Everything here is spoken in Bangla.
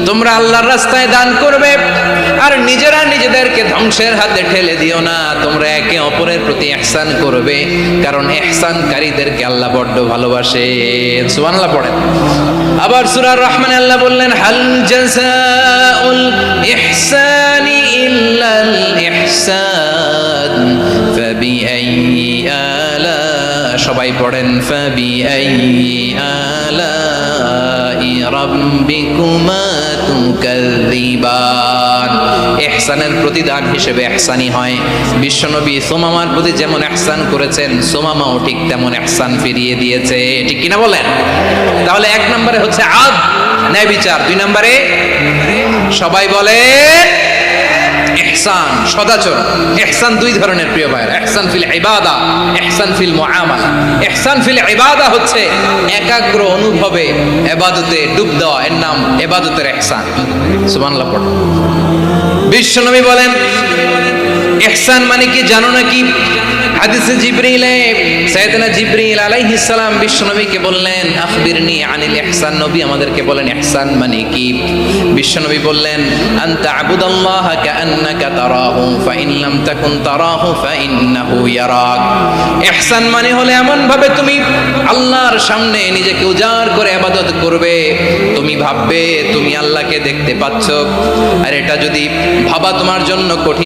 তোমরা আল্লাহর রাস্তায় দান করবে আর নিজেরা নিজেদেরকে ধ্বংসের হাতে ঠেলে দিও না। তোমরা একে অপরের প্রতি ইহসান করবে, কারণ ইহসানকারীদেরকে আল্লাহ বড্ড ভালোবাসেন। সুবহানাল্লাহ পড়েন। আবার সূরা রহমানে আল্লাহ বললেন, হাল জাযাউল ইহসানি ইল্লাল ইহসান ফাবিআইয়ি সবাই পড়েন, ফাবিআইয়ি আলাই রাব্বিকুমা তুকাযযিবান। ইহসানের প্রতিদান হিসেবে ইহসানি হয়। বিশ্বনবী সুমামার প্রতি যেমন ইহসান করেছেন, সুমামাও ঠিক তেমন ইহসান ফিরিয়ে দিয়েছে। ঠিক কিনা বলেন? তাহলে এক নম্বরে হচ্ছে আদ, ন্যায় বিচার। দুই নম্বরে সবাই বলে ইহসান, সদাচরণ। ইহসান দুই ধরনের প্রিয় ভাইরা, ইহসান ফিল ইবাদা, ইহসান ফিল মুআমালা। ইহসান ফিল ইবাদা হচ্ছে একাগ্র অনুভবে ইবাদতে ডুব দেওয়া, এর নাম ইবাদতের ইহসান। সুবহানাল্লাহ পড়ো। বিশ্বনবী বলেন ইহসান মানে কি জানো নাকি? হাদিসে জিবরিলে সাইয়েদনা জিবরিল আলাইহিস সালাম বিশ্বনবীকে বললেন, আখবিরনি আনিল ইহসান। নবী আমাদেরকে বলেন ইহসান মানে কি? বিশ্বনবী বললেন, আনতা আবুদাল্লাহা কাআন্নাকা তারাহু ফাইন লাম তাকুন তারাহু ফাইন্নাহু ইয়ারাক। ইহসান মানে হলো এমন ভাবে তুমি আল্লাহর সামনে নিজেকে উজাড় করে ইবাদত করবে, তুমি ভাববে তুমি আল্লাহকে দেখতে পাচ্ছ। আর এটা যদি ভাবা তোমার জন্য কঠিন